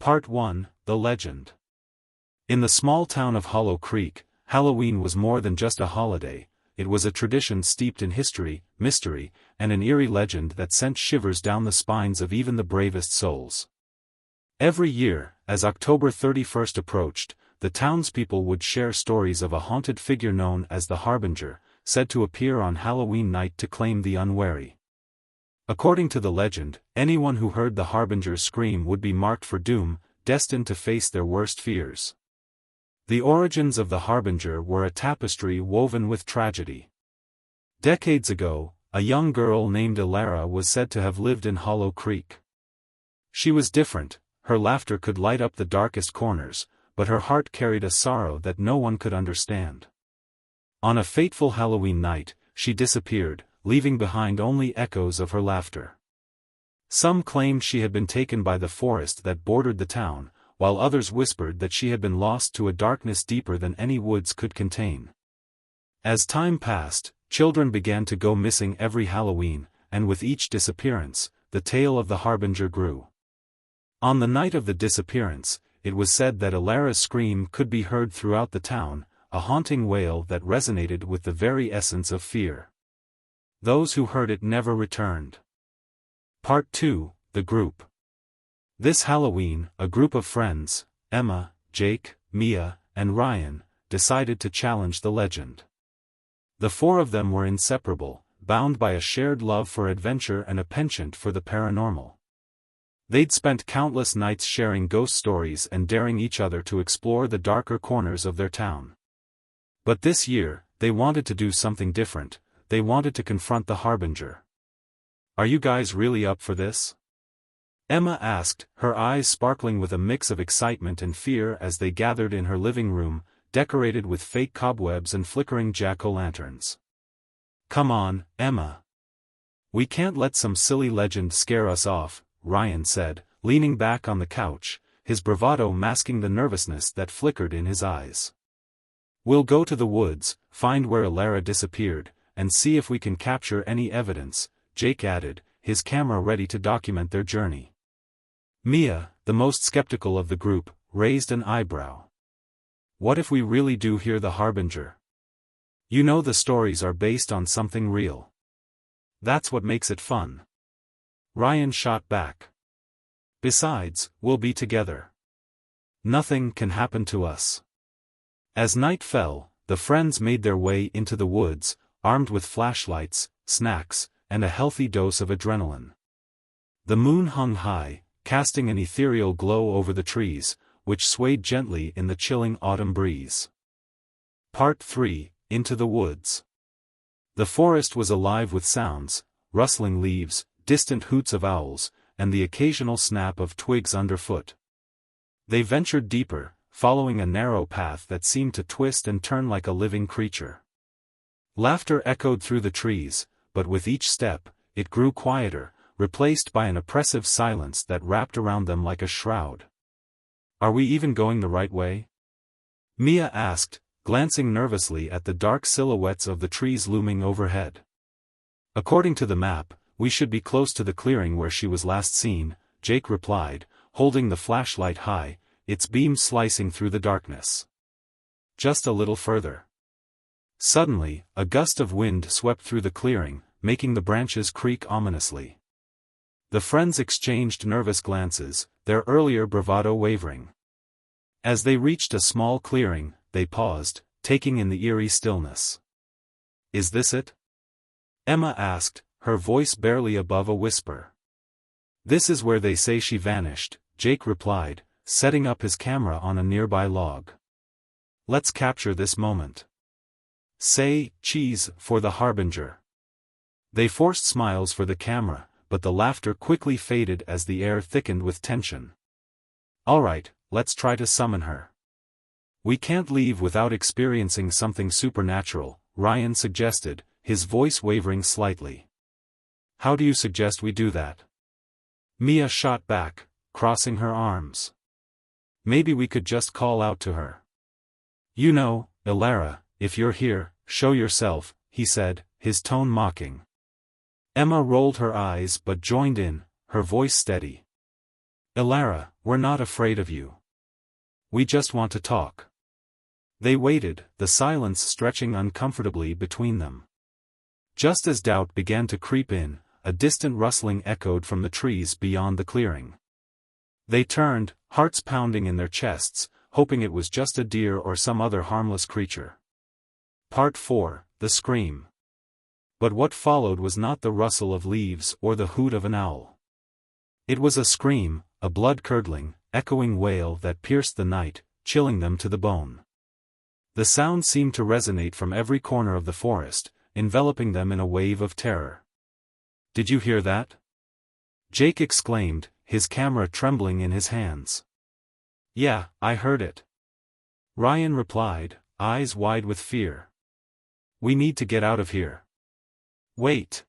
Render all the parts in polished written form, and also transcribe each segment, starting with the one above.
Part 1, The Legend. In the small town of Hollow Creek, Halloween was more than just a holiday. It was a tradition steeped in history, mystery, and an eerie legend that sent shivers down the spines of even the bravest souls. Every year, as October 31st approached, the townspeople would share stories of a haunted figure known as the Harbinger, said to appear on Halloween night to claim the unwary. According to the legend, anyone who heard the Harbinger's scream would be marked for doom, destined to face their worst fears. The origins of the Harbinger were a tapestry woven with tragedy. Decades ago, a young girl named Elara was said to have lived in Hollow Creek. She was different, her laughter could light up the darkest corners, but her heart carried a sorrow that no one could understand. On a fateful Halloween night, she disappeared, leaving behind only echoes of her laughter. Some claimed she had been taken by the forest that bordered the town, while others whispered that she had been lost to a darkness deeper than any woods could contain. As time passed, children began to go missing every Halloween, and with each disappearance, the tale of the Harbinger grew. On the night of the disappearance, it was said that Elara's scream could be heard throughout the town, a haunting wail that resonated with the very essence of fear. Those who heard it never returned. Part 2, The Group. This Halloween, a group of friends, Emma, Jake, Mia, and Ryan, decided to challenge the legend. The four of them were inseparable, bound by a shared love for adventure and a penchant for the paranormal. They'd spent countless nights sharing ghost stories and daring each other to explore the darker corners of their town. But this year, they wanted to do something different. They wanted to confront the Harbinger. "Are you guys really up for this?" Emma asked, her eyes sparkling with a mix of excitement and fear as they gathered in her living room, decorated with fake cobwebs and flickering jack-o'-lanterns. "Come on, Emma. We can't let some silly legend scare us off," Ryan said, leaning back on the couch, his bravado masking the nervousness that flickered in his eyes. "We'll go to the woods, find where Elara disappeared, and see if we can capture any evidence," Jake added, his camera ready to document their journey. Mia, the most skeptical of the group, raised an eyebrow. "What if we really do hear the Harbinger? You know the stories are based on something real. That's what makes it fun." Ryan shot back. "Besides, we'll be together. Nothing can happen to us." As night fell, the friends made their way into the woods, armed with flashlights, snacks, and a healthy dose of adrenaline. The moon hung high, casting an ethereal glow over the trees, which swayed gently in the chilling autumn breeze. Part 3, Into the Woods. The forest was alive with sounds, rustling leaves, distant hoots of owls, and the occasional snap of twigs underfoot. They ventured deeper, following a narrow path that seemed to twist and turn like a living creature. Laughter echoed through the trees, but with each step, it grew quieter, replaced by an oppressive silence that wrapped around them like a shroud. "Are we even going the right way?" Mia asked, glancing nervously at the dark silhouettes of the trees looming overhead. "According to the map, we should be close to the clearing where she was last seen," Jake replied, holding the flashlight high, its beam slicing through the darkness. "Just a little further." Suddenly, a gust of wind swept through the clearing, making the branches creak ominously. The friends exchanged nervous glances, their earlier bravado wavering. As they reached a small clearing, they paused, taking in the eerie stillness. "Is this it?" Emma asked, her voice barely above a whisper. "This is where they say she vanished," Jake replied, setting up his camera on a nearby log. "Let's capture this moment. Say, cheese, for the Harbinger." They forced smiles for the camera, but the laughter quickly faded as the air thickened with tension. "All right, let's try to summon her." "We can't leave without experiencing something supernatural," Ryan suggested, his voice wavering slightly. "How do you suggest we do that?" Mia shot back, crossing her arms. "Maybe we could just call out to her. You know, Elara, if you're here, show yourself," he said, his tone mocking. Emma rolled her eyes but joined in, her voice steady. Elara, we're not afraid of you. We just want to talk. They waited, the silence stretching uncomfortably between them. Just as doubt began to creep in, a distant rustling echoed from the trees beyond the clearing. They turned, hearts pounding in their chests, hoping it was just a deer or some other harmless creature. Part 4, The Scream. But what followed was not the rustle of leaves or the hoot of an owl. It was a scream, a blood-curdling, echoing wail that pierced the night, chilling them to the bone. The sound seemed to resonate from every corner of the forest, enveloping them in a wave of terror. "Did you hear that?" Jake exclaimed, his camera trembling in his hands. "Yeah, I heard it," Ryan replied, eyes wide with fear. "We need to get out of here." "Wait!"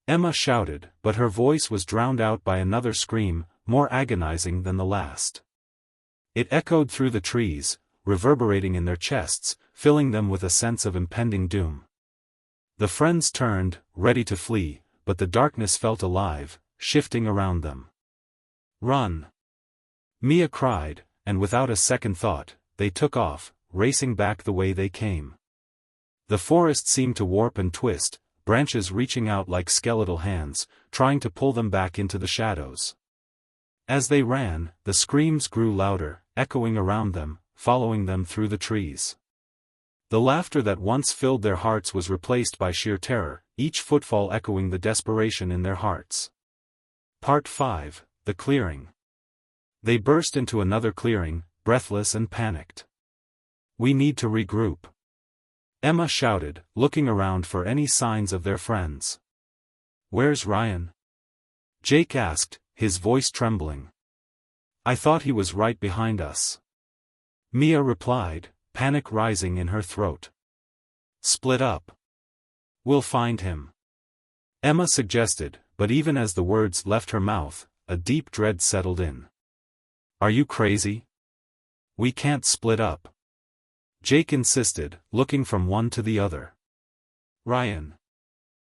Emma shouted, but her voice was drowned out by another scream, more agonizing than the last. It echoed through the trees, reverberating in their chests, filling them with a sense of impending doom. The friends turned, ready to flee, but the darkness felt alive, shifting around them. "Run!" Mia cried, and without a second thought, they took off, racing back the way they came. The forest seemed to warp and twist, branches reaching out like skeletal hands, trying to pull them back into the shadows. As they ran, the screams grew louder, echoing around them, following them through the trees. The laughter that once filled their hearts was replaced by sheer terror, each footfall echoing the desperation in their hearts. Part 5, The Clearing. They burst into another clearing, breathless and panicked. "We need to regroup," Emma shouted, looking around for any signs of their friends. "Where's Ryan?" Jake asked, his voice trembling. "I thought he was right behind us," Mia replied, panic rising in her throat. "Split up. We'll find him," Emma suggested, but even as the words left her mouth, a deep dread settled in. "Are you crazy? We can't split up," Jake insisted, looking from one to the other. "Ryan!"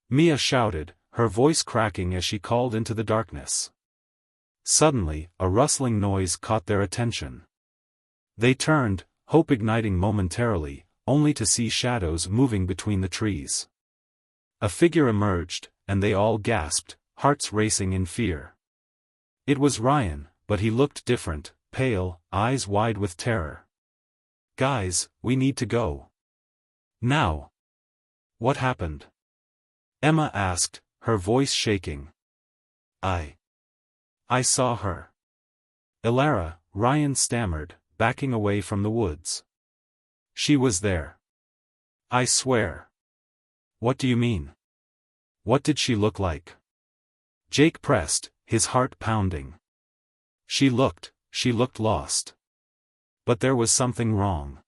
Mia shouted, her voice cracking as she called into the darkness. Suddenly, a rustling noise caught their attention. They turned, hope igniting momentarily, only to see shadows moving between the trees. A figure emerged, and they all gasped, hearts racing in fear. It was Ryan, but he looked different, pale, eyes wide with terror. "Guys, we need to go. Now." "What happened?" Emma asked, her voice shaking. I saw her." "Elara," Ryan stammered, backing away from the woods. "She was there. I swear." "What do you mean? What did she look like?" Jake pressed, his heart pounding. She looked lost. But there was something wrong.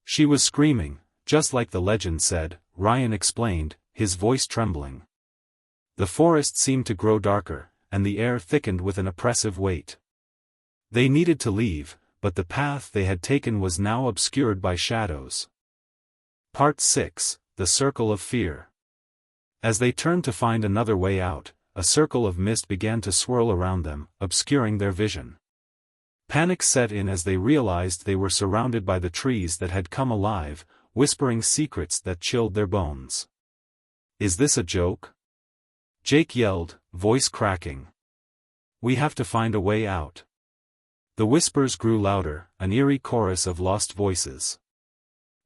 "She was screaming, just like the legend said," Ryan explained, his voice trembling. The forest seemed to grow darker, and the air thickened with an oppressive weight. They needed to leave, but the path they had taken was now obscured by shadows. Part 6, The Circle of Fear. As they turned to find another way out, a circle of mist began to swirl around them, obscuring their vision. Panic set in as they realized they were surrounded by the trees that had come alive, whispering secrets that chilled their bones. "Is this a joke?" Jake yelled, voice cracking. "We have to find a way out." The whispers grew louder, an eerie chorus of lost voices.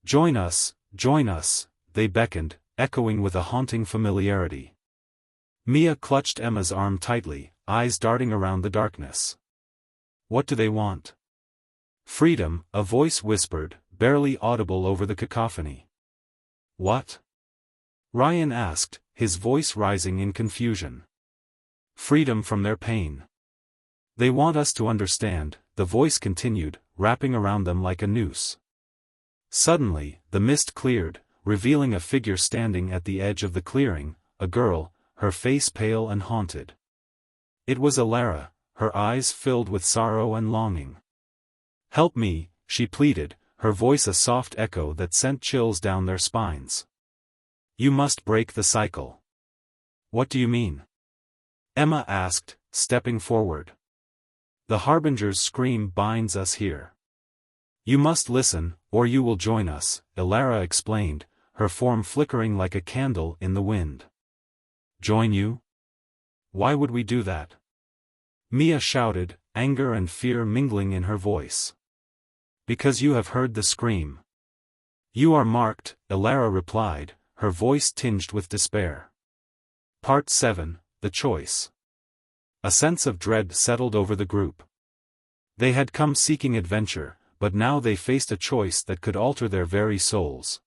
Join us," they beckoned, echoing with a haunting familiarity. Mia clutched Emma's arm tightly, eyes darting around the darkness. "What do they want?" "Freedom," a voice whispered, barely audible over the cacophony. "What?" Ryan asked, his voice rising in confusion. "Freedom from their pain. They want us to understand," the voice continued, wrapping around them like a noose. Suddenly, the mist cleared, revealing a figure standing at the edge of the clearing, a girl, her face pale and haunted. It was Elara, her eyes filled with sorrow and longing. "Help me," she pleaded, her voice a soft echo that sent chills down their spines. "You must break the cycle." "What do you mean?" Emma asked, stepping forward. The Harbinger's scream binds us here. You must listen, or you will join us, Ilara explained, her form flickering like a candle in the wind. Join you? Why would we do that? Mia shouted, anger and fear mingling in her voice. Because you have heard the scream. You are marked, Ilara replied, her voice tinged with despair. Part 7, The Choice. A sense of dread settled over the group. They had come seeking adventure, but now they faced a choice that could alter their very souls.